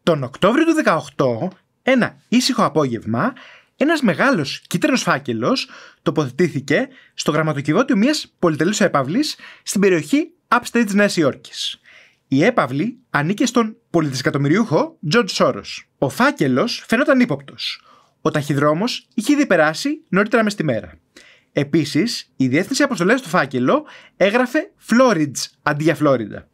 Τον Οκτώβριο του 2018, ένα ήσυχο απόγευμα, ένας μεγάλος κίτρινος φάκελος τοποθετήθηκε στο γραμματοκιβώτιο μιας πολυτελούς έπαυλης στην περιοχή Upstate της Νέας Υόρκης. Η έπαυλη ανήκε στον πολυδισεκατομμυριούχο George Soros. Ο φάκελος φαινόταν ύποπτος. Ο ταχυδρόμος είχε ήδη περάσει νωρίτερα μες τη μέρα. Επίσης, η διεύθυνση αποστολές στο φάκελο έγραφε Florids αντί για Φλόριντα.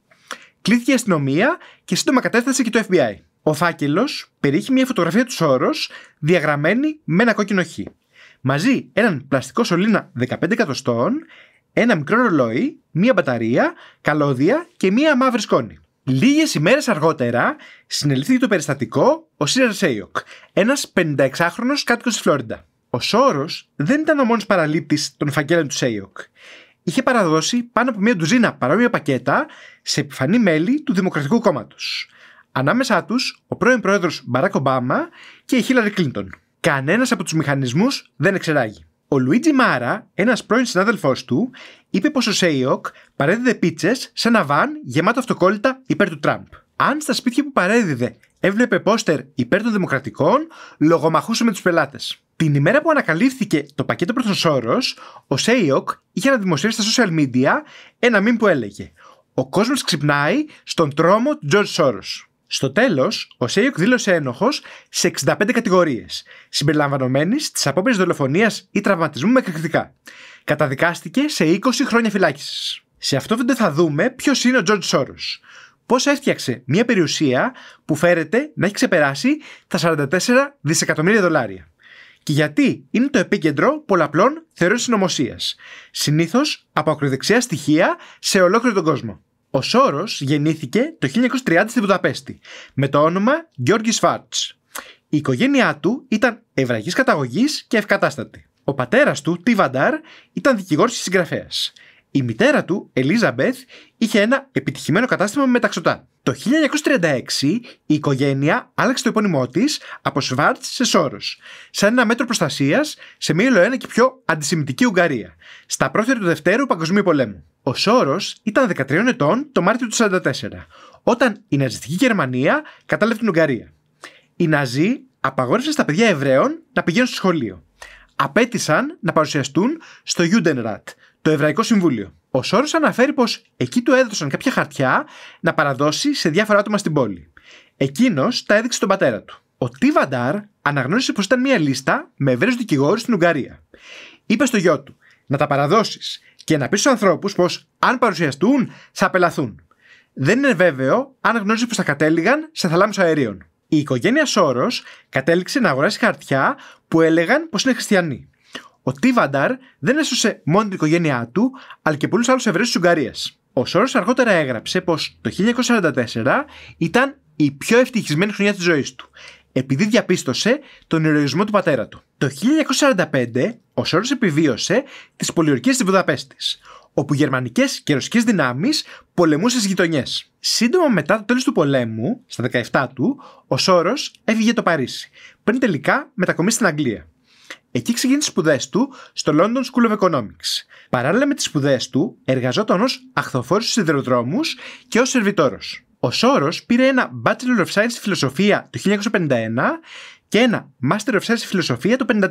Κλήθηκε η αστυνομία και σύντομα κατέφτασε και το FBI. Ο φάκελος περιείχε μια φωτογραφία του Σόρος διαγραμμένη με ένα κόκκινο χ. Μαζί έναν πλαστικό σωλήνα 15 εκατοστών, ένα μικρό ρολόι, μία μπαταρία, καλώδια και μία μαύρη σκόνη. Λίγες ημέρες αργότερα συνελήφθηκε το περιστατικό ο Σίρ Σέιοκ, ένας 56χρονος κάτοικος της Φλόριντα. Ο Σόρος δεν ήταν ο μόνος παραλήπτης των φακέλων του Σέιοκ. Είχε παραδώσει πάνω από μία ντουζίνα παρόμοια πακέτα σε επιφανή μέλη του Δημοκρατικού Κόμματος. Ανάμεσά τους ο πρώην πρόεδρος Μπαράκ Ομπάμα και η Χίλαρη Κλίντον. Κανένας από τους μηχανισμούς δεν εξεράγει. Ο Λουίτζι Μάρα, ένας πρώην συνάδελφός του, είπε πως ο Σέιοκ παρέδιδε πίτσες σε ένα βαν γεμάτο αυτοκόλλητα υπέρ του Τραμπ. Αν στα σπίτια που παρέδιδε έβλεπε πόστερ υπέρ των Δημοκρατικών, λογομαχούσε με τους πελάτες. Την ημέρα που ανακαλύφθηκε το πακέτο προς τον Σόρος, ο Σέιοκ είχε αναδημοσιεύσει στα social media ένα meme που έλεγε «Ο κόσμος ξυπνάει στον τρόμο του George Soros». Στο τέλος, ο Σέιοκ δήλωσε ένοχος σε 65 κατηγορίες, συμπεριλαμβανομένης της απόπειρας δολοφονίας ή τραυματισμού με εκρηκτικά. Καταδικάστηκε σε 20 χρόνια φυλάκισης. Σε αυτό το βίντεο θα δούμε ποιος είναι ο George Soros. Πώς έφτιαξε μια περιουσία που φέρεται να έχει ξεπεράσει τα 44 δισεκατομμύρια δολάρια. Και γιατί είναι το επίκεντρο πολλαπλών θεωριών συνωμοσίας, συνήθως από ακροδεξιά στοιχεία σε ολόκληρο τον κόσμο. Ο Σόρος γεννήθηκε το 1930 στη Βουδαπέστη με το όνομα Γιώργη Σβάρτς. Η οικογένειά του ήταν εβραϊκής καταγωγής και ευκατάστατη. Ο πατέρας του, Τίβανταρ, ήταν δικηγόρος και συγγραφέας. Η μητέρα του, Ελίζαμπεθ, είχε ένα επιτυχημένο κατάστημα με μεταξωτά. Το 1936 η οικογένεια άλλαξε το επώνυμό της από Σβάρτς σε Σόρος, σαν ένα μέτρο προστασίας σε μια ολοένα και πιο αντισημιτική Ουγγαρία, στα πρόθυρα του Δευτέρου Παγκοσμίου Πολέμου. Ο Σόρος ήταν 13 ετών το Μάρτιο του 1944, όταν η ναζιστική Γερμανία κατάλαβε την Ουγγαρία. Οι Ναζί απαγόρευσαν στα παιδιά Εβραίων να πηγαίνουν στο σχολείο. Απέτησαν να παρουσιαστούν στο Judenrat, το Εβραϊκό Συμβούλιο. Ο Σόρος αναφέρει πως εκεί του έδωσαν κάποια χαρτιά να παραδώσει σε διάφορα άτομα στην πόλη. Εκείνος τα έδειξε στον πατέρα του. Ο Τίβανταρ αναγνώρισε πως ήταν μια λίστα με Εβραίους δικηγόρους στην Ουγγαρία. Είπε στο γιο του να τα παραδώσεις και να πει στους ανθρώπους πως αν παρουσιαστούν θα απελαθούν. Δεν είναι βέβαιο αν γνώριζε πως θα κατέληγαν σε θαλάμους αερίων. Η οικογένεια Σόρος κατέληξε να αγοράσει χαρτιά που έλεγαν πως είναι χριστιανοί. Ο Τίβανταρ δεν έσωσε μόνο την οικογένειά του, αλλά και πολλούς άλλους Εβραίους της Ουγγαρίας. Ο Σόρος αργότερα έγραψε πως το 1944 ήταν η πιο ευτυχισμένη χρονιά της ζωής του, επειδή διαπίστωσε τον ηρωισμό του πατέρα του. Το 1945 ο Σόρος επιβίωσε τις πολιορκίες της Βουδαπέστης, όπου γερμανικές και ρωσικές δυνάμεις πολεμούσαν στις γειτονιές. Σύντομα μετά το τέλος του πολέμου, στα 17 του, ο Σόρος έφυγε το Παρίσι, πριν τελικά μετακομίσει στην Αγγλία. Εκεί ξεκίνησε τις σπουδές του στο London School of Economics. Παράλληλα με τις σπουδές του, εργαζόταν ως αχθοφόρος στους σιδηροδρόμους και ως σερβιτόρος. Ο Σόρος πήρε ένα Bachelor of Science στη Φιλοσοφία το 1951 και ένα Master of Science στη Φιλοσοφία το 1954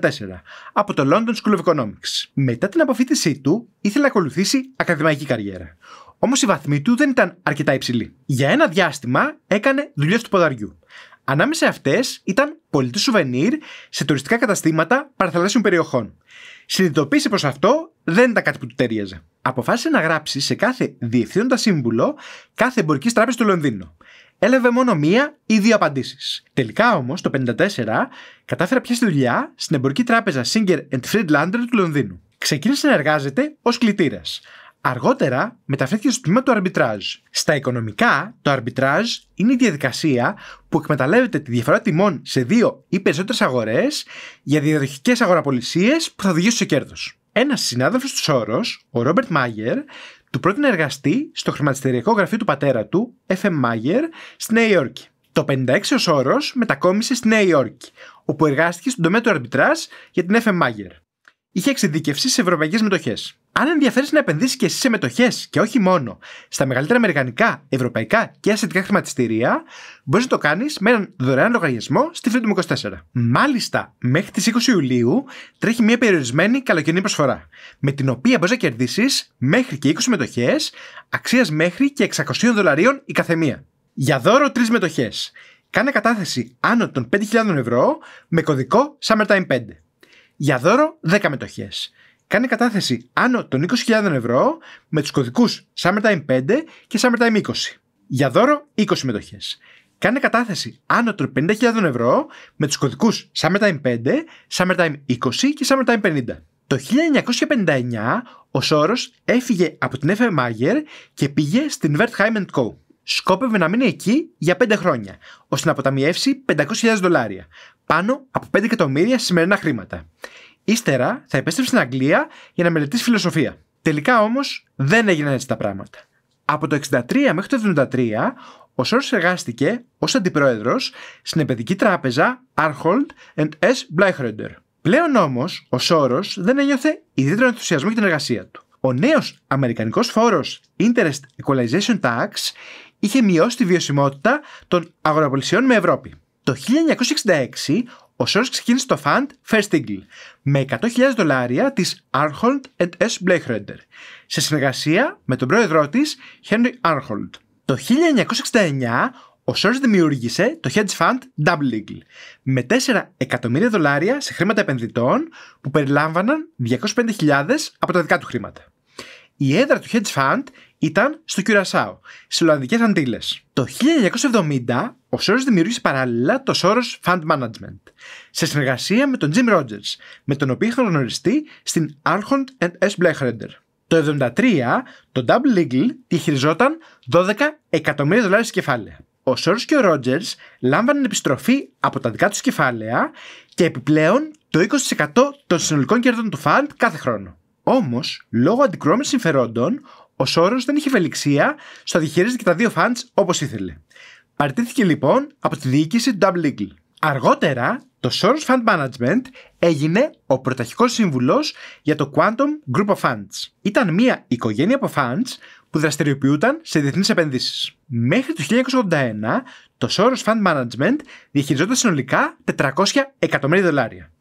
από το London School of Economics. Μετά την αποφοίτησή του, ήθελε να ακολουθήσει ακαδημαϊκή καριέρα. Όμως η βαθμή του δεν ήταν αρκετά υψηλή. Για ένα διάστημα έκανε δουλειές του ποδαριού. Ανάμεσα σε αυτές ήταν πολιτή σουβενίρ σε τουριστικά καταστήματα παραθαλάσσιων περιοχών. Συνειδητοποίησε πως αυτό δεν ήταν κάτι που του ταιρίαζε. Αποφάσισε να γράψει σε κάθε διευθύνοντα σύμβουλο κάθε εμπορικής τράπεζας του Λονδίνου. Έλαβε μόνο μία ή δύο απαντήσεις. Τελικά όμως το 1954 κατάφερε να πιάσει δουλειά στην εμπορική τράπεζα Singer and Friedlander του Λονδίνου. Ξεκίνησε να εργάζεται ως κλητήρας. Αργότερα μεταφέρθηκε στο τμήμα του αρμπιτράζ. Στα οικονομικά, το αρμπιτράζ είναι η διαδικασία που εκμεταλλεύεται τη διαφορά τιμών σε δύο ή περισσότερες αγορές για διαδοχικές αγοραπολισίες που θα οδηγήσουν σε κέρδος. Ένας συνάδελφος του Σόρος, ο Ρόμπερτ Μάγερ, του πρότεινε να εργαστεί στο χρηματιστηριακό γραφείο του πατέρα του, FM Μάγερ, στη Νέα Υόρκη. Το 1956 ο Σόρος μετακόμισε στη Νέα Υόρκη, όπου εργάστηκε στον τομέα του αρμπιτράζ για την FM Μάγερ. Είχε εξειδικευθεί σε ευρωπαϊκές μετοχές. Αν ενδιαφέρεσαι να επενδύσεις και εσύ σε μετοχές και όχι μόνο στα μεγαλύτερα αμερικανικά, ευρωπαϊκά και ασιατικά χρηματιστήρια, μπορείς να το κάνεις με έναν δωρεάν λογαριασμό στη Freedom24. Μάλιστα, μέχρι τις 20 Ιουλίου τρέχει μια περιορισμένη καλοκαιρινή προσφορά, με την οποία μπορείς να κερδίσεις μέχρι και 20 μετοχές αξίας μέχρι και $600 η καθεμία. Για δώρο 3 μετοχές. Κάνε κατάθεση άνω των 5.000 ευρώ με κωδικό Summertime5. Για δώρο 10 μετοχές. Κάνε κατάθεση άνω των 20.000 ευρώ με τους κωδικούς Summertime5 και Summertime20. Για δώρο 20 μετοχές. Κάνε κατάθεση άνω των 50.000 ευρώ με τους κωδικούς Summertime5, Summertime20 και Summertime50. Το 1959 ο Σόρος έφυγε από την F.M. Mayer και πήγε στην Wertheim & Co. Σκόπευε να μείνει εκεί για 5 χρόνια, ώστε να αποταμιεύσει $500,000, πάνω από 5 εκατομμύρια σημερινά χρήματα. Ύστερα θα επέστρεψε στην Αγγλία για να μελετήσει φιλοσοφία. Τελικά όμως δεν έγιναν έτσι τα πράγματα. Από το 1963 μέχρι το 1973 ο Σόρος εργάστηκε ως αντιπρόεδρος στην επενδυτική τράπεζα Arnold & S. Bleichräder. Πλέον όμως ο Σόρος δεν ένιωθε ιδιαίτερο ενθουσιασμό για την εργασία του. Ο νέος αμερικανικός φόρος Interest Equalization Tax είχε μειώσει τη βιωσιμότητα των αγοραπολισιών με Ευρώπη. Το 1966 ο Σόρος ξεκίνησε το fund First Eagle με $100,000 της Arnold & S. Bleichräder σε συνεργασία με τον πρόεδρό της Henry Arnold. Το 1969 ο Σόρος δημιούργησε το hedge fund Double Eagle με $4 εκατομμύρια σε χρήματα επενδυτών που περιλάμβαναν 250.000 από τα δικά του χρήματα. Η έδρα του hedge fund ήταν στο Curaçao, στις Ολλανδικές Αντίλες. Το 1970 ο Σόρος δημιούργησε παράλληλα το Soros Fund Management σε συνεργασία με τον Jim Rogers, με τον οποίο είχαν γνωριστεί στην Arnold & S. Bleichräder. Το 1973 το Double Eagle διαχειριζόταν $12 εκατομμύρια σε κεφάλαια. Ο Σόρος και ο Rogers λάμβαναν επιστροφή από τα δικά τους κεφάλαια και επιπλέον το 20% των συνολικών κέρδων του fund κάθε χρόνο. Όμως, λόγω αντικρουόμενων συμφερόντων, ο Σόρος δεν είχε ευελιξία στο να διαχειρίζεται και τα δύο funds όπως ήθελε. Παραιτήθηκε λοιπόν από τη διοίκηση του Double Eagle. Αργότερα, το Soros Fund Management έγινε ο πρωταρχικός σύμβουλος για το Quantum Group of Funds. Ήταν μια οικογένεια από funds που δραστηριοποιούνταν σε διεθνείς επενδύσεις. Μέχρι το 1981, το Soros Fund Management διαχειριζόταν συνολικά $400 εκατομμύρια.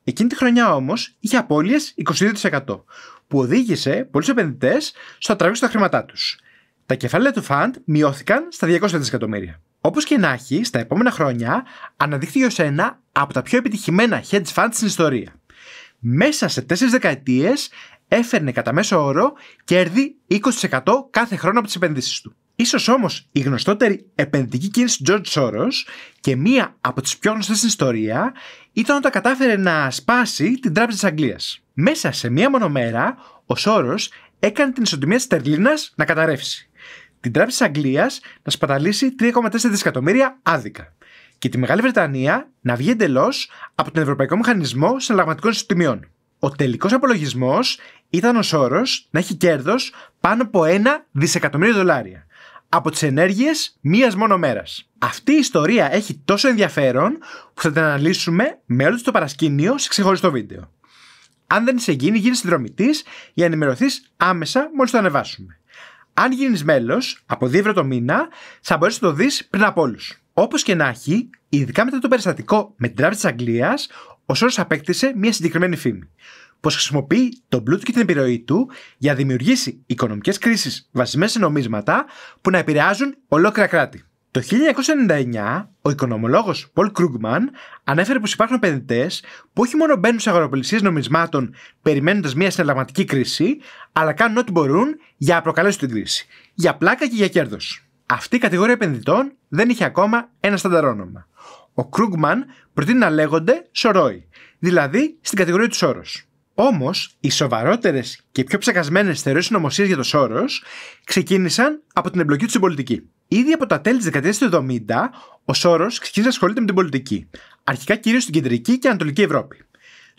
Εκείνη τη χρονιά όμως είχε απώλειες 22%, που οδήγησε πολλούς επενδυτές στο να τραβήξουν τα χρήματά τους. Τα κεφάλαια του fund μειώθηκαν στα 200 δισεκατομμύρια. Όπως και να έχει, στα επόμενα χρόνια αναδείχθηκε ως ένα από τα πιο επιτυχημένα hedge funds στην ιστορία. Μέσα σε 4 δεκαετίες έφερνε κατά μέσο όρο κέρδη 20% κάθε χρόνο από τις επενδύσεις του. Ίσως όμως η γνωστότερη επενδυτική κίνηση του George Soros και μία από τις πιο γνωστές στην ιστορία ήταν όταν κατάφερε να σπάσει την Τράπεζα της Αγγλίας. Μέσα σε μία μόνο μέρα ο Soros έκανε την ισοτιμία της στερλίνας να καταρρεύσει, την Τράπεζα της Αγγλίας να σπαταλήσει 3,4 δισεκατομμύρια άδικα και τη Μεγάλη Βρετανία να βγει εντελώς από τον Ευρωπαϊκό Μηχανισμό Συναλλαγματικών Ισοτιμιών. Ο τελικός απολογισμός ήταν ο Σόρος να έχει κέρδος πάνω από $1 δισεκατομμύριο από τις ενέργειες μίας μόνο μέρας. Αυτή η ιστορία έχει τόσο ενδιαφέρον που θα την αναλύσουμε με όλο το παρασκήνιο σε ξεχωριστό βίντεο. Αν δεν είσαι γίνει, γίνεις συνδρομητής για να ενημερωθείς άμεσα μόλις το ανεβάσουμε. Αν γίνεις μέλος, από 2 ευρώ το μήνα, θα μπορείς να το δεις πριν από όλους. Όπως και να έχει, ειδικά μετά το περιστατικό με την Τράπεζα της Αγγλίας, ο Σόρος απέκτησε μια συγκεκριμένη φήμη. Πως χρησιμοποιεί τον πλούτο και την επιρροή του για να δημιουργήσει οικονομικές κρίσεις βασισμένες σε νομίσματα που να επηρεάζουν ολόκληρα κράτη. Το 1999, ο οικονομολόγος Paul Krugman ανέφερε πως υπάρχουν επενδυτές που όχι μόνο μπαίνουν σε αγοραπολισίες νομισμάτων περιμένοντας μια συναλλαγματική κρίση, αλλά κάνουν ό,τι μπορούν για να προκαλέσουν την κρίση, για πλάκα και για κέρδος. Αυτή η κατηγορία επενδυτών δεν είχε ακόμα ένα στάνταρ όνομα. Ο Krugman προτείνει να λέγονται Σορόι, δηλαδή στην κατηγορία του Σόρος. Όμως, οι σοβαρότερες και πιο ψεκασμένες θεωρίες συνωμοσίας για το Σόρος ξεκίνησαν από την εμπλοκή του στην πολιτική. Ήδη από τα τέλη της δεκαετίας του 70, ο Σόρος ξεκίνησε να ασχολείται με την πολιτική, αρχικά κυρίως στην κεντρική και ανατολική Ευρώπη.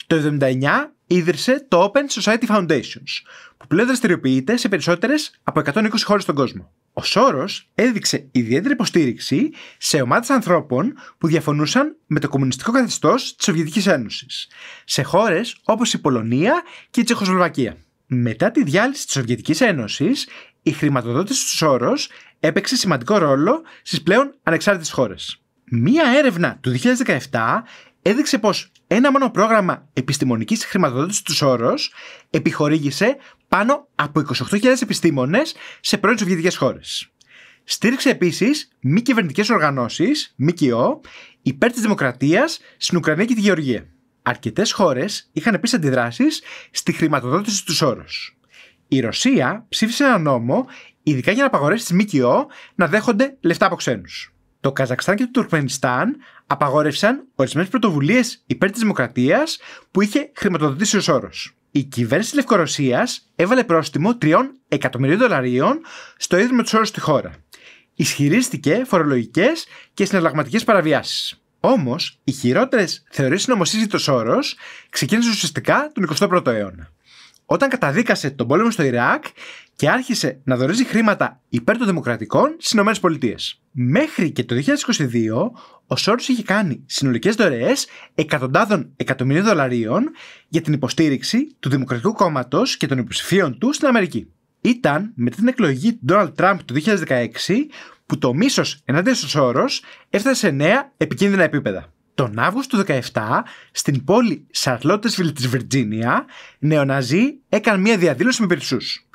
Το 1979 ίδρυσε το Open Society Foundations, που πλέον δραστηριοποιείται σε περισσότερες από 120 χώρες στον κόσμο. Ο Σόρος έδειξε ιδιαίτερη υποστήριξη σε ομάδες ανθρώπων που διαφωνούσαν με το κομμουνιστικό καθεστώς της Σοβιετικής Ένωσης, σε χώρες όπως η Πολωνία και η Τσεχοσλοβακία. Μετά τη διάλυση της Σοβιετικής Ένωσης, η χρηματοδότηση του Σόρος έπαιξε σημαντικό ρόλο στις πλέον ανεξάρτητες χώρες. Μία έρευνα του 2017 έδειξε πως ένα μόνο πρόγραμμα επιστημονικής χρηματοδότησης του Σόρος επιχορήγησε πάνω από 28.000 επιστήμονες σε πρώην Σοβιετικές χώρες. Στήριξε επίσης μη κυβερνητικές οργανώσεις, ΜΚΟ, υπέρ της δημοκρατίας στην Ουκρανία και τη Γεωργία. Αρκετές χώρες είχαν επίσης αντιδράσεις στη χρηματοδότηση του Σόρος. Η Ρωσία ψήφισε ένα νόμο ειδικά για να απαγορεύσει τις ΜΚΟ να δέχονται λεφτά από ξένους. Το Καζακστάν και το Τουρκμενιστάν απαγόρευσαν ορισμένες πρωτοβουλίες υπέρ της δημοκρατίας που είχε χρηματοδοτήσει ο Σόρος. Η κυβέρνηση της Λευκορωσίας έβαλε πρόστιμο $3 εκατομμυρίων στο ίδρυμα του Σόρος στη χώρα. Ισχυρίστηκε φορολογικές και συναλλαγματικές παραβιάσεις. Όμως, οι χειρότερες θεωρίες συνωμοσίας για το Σόρος ξεκίνησαν ουσιαστικά τον 21ο αιώνα. Όταν καταδίκασε τον πόλεμο στο Ιράκ και άρχισε να δωρεζει χρήματα υπέρ των δημοκρατικών στις ΗΠΑ. Μέχρι και το 2022, ο Σόρος είχε κάνει συνολικές δωρεές εκατοντάδων εκατομμυρίων δολαρίων για την υποστήριξη του Δημοκρατικού Κόμματος και των υποψηφίων του στην Αμερική. Ήταν μετά την εκλογή του Ντόναλντ Τραμπ το 2016 που το μίσος ενάντια στο Σόρος έφτασε σε νέα επικίνδυνα επίπεδα. Τον Αύγουστο του 2017, στην πόλη Σαρλότεσβιλ της Βιρτζίνια, νεοναζί έκαναν μια διαδήλωση με πυρσούς.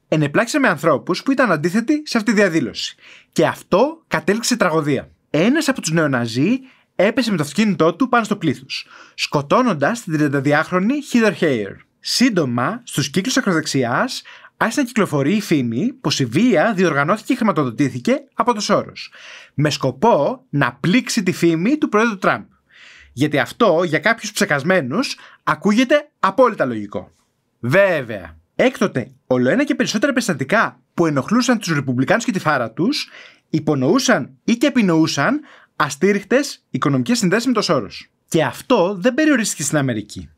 Ενεπλάξαν με ανθρώπους που ήταν αντίθετοι σε αυτή τη διαδήλωση. Και αυτό κατέληξε σε τραγωδία. Ένας από τους νεοναζί έπεσε με το αυτοκίνητό του πάνω στο πλήθος, σκοτώνοντας την 32χρονη Heather Heyer. Σύντομα, στους κύκλους ακροδεξιάς, άρχισε να κυκλοφορεί η φήμη πως η βία διοργανώθηκε και χρηματοδοτήθηκε από το Σόρος, με σκοπό να πλήξει τη φήμη του Πρόεδρου Τραμπ. Γιατί αυτό για κάποιους ψεκασμένους ακούγεται απόλυτα λογικό. Βέβαια, έκτοτε ολοένα και περισσότερα περιστατικά που ενοχλούσαν τους Ρεπουμπλικάνους και τη φάρα τους υπονοούσαν ή και επινοούσαν αστήριχτες οικονομικές συνδέσεις με το Σόρος. Και αυτό δεν περιορίστηκε στην Αμερική.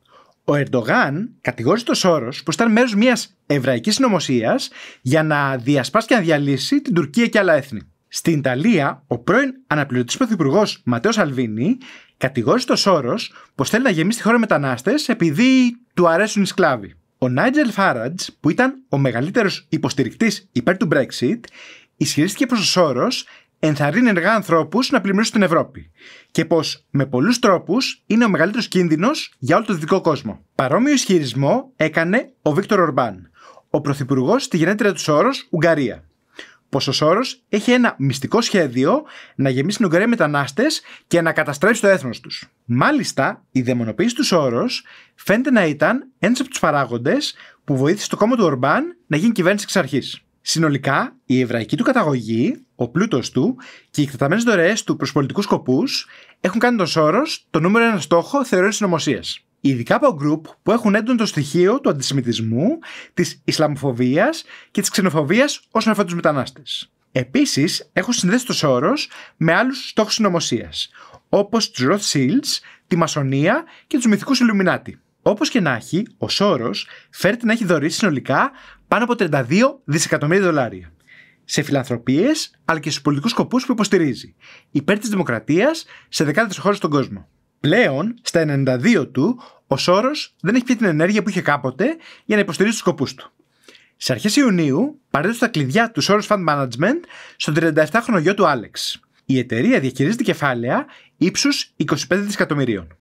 Ο Ερντογάν κατηγόρησε το Σόρος πως ήταν μέρος μιας εβραϊκής συνωμοσίας για να διασπάσει και να διαλύσει την Τουρκία και άλλα έθνη. Στην Ιταλία, ο πρώην αναπληρωτής πρωθυπουργός Ματέο Σαλβίνι κατηγόρησε το Σόρος πως θέλει να γεμίσει τη χώρα μετανάστες επειδή του αρέσουν οι σκλάβοι. Ο Νάιτζελ Φάραντζ, που ήταν ο μεγαλύτερος υποστηρικτής υπέρ του Brexit, ισχυρίστηκε πως ο Σόρος ενθαρρύνει ενεργά ανθρώπους να πλημμυρίσουν την Ευρώπη και πως με πολλούς τρόπους είναι ο μεγαλύτερος κίνδυνος για όλο το δυτικό κόσμο. Παρόμοιο ισχυρισμό έκανε ο Βίκτορ Ορμπάν, ο πρωθυπουργός στη γενέτρια του Σόρος, Ουγγαρία. Πως ο Σόρος έχει ένα μυστικό σχέδιο να γεμίσει την Ουγγαρία μετανάστες και να καταστρέψει το έθνος τους. Μάλιστα, η δαιμονοποίηση του Σόρος φαίνεται να ήταν ένας από τους παράγοντες που βοήθησε το κόμμα του Ορμπάν να γίνει κυβέρνηση εξ αρχής. Συνολικά, η εβραϊκή του καταγωγή, ο πλούτος του και οι εκτεταμένες δωρεές του προς πολιτικούς σκοπούς έχουν κάνει τον Σόρος το νούμερο ένα στόχο θεωρίας συνωμοσίας. Ειδικά από γκρουπ που έχουν έντονο το στοιχείο του αντισεμιτισμού, της Ισλαμοφοβίας και της ξενοφοβίας όσον αφορά τους μετανάστες. Επίσης, έχουν συνδέσει το Σόρος με άλλους στόχους συνωμοσίας, όπως τους Rothschilds, τη Μασονία και τους μυθικούς Ιλουμινάτι. Όπως και να έχει, ο Σόρος φέρεται να έχει δωρήσει συνολικά πάνω από 32 δισεκατομμύρια δολάρια σε φιλανθρωπίες αλλά και στους πολιτικούς σκοπούς που υποστηρίζει, υπέρ της δημοκρατίας σε δεκάδες χώρες στον κόσμο. Πλέον, στα 92 του, ο Σόρος δεν έχει πια την ενέργεια που είχε κάποτε για να υποστηρίζει τους σκοπούς του. Σε αρχές Ιουνίου, παρέδωσε τα κλειδιά του Soros Fund Management στον 37χρονο γιο του Άλεξ. Η εταιρεία διαχειρίζεται κεφάλαια ύψους 25 δισεκατομμυρίων.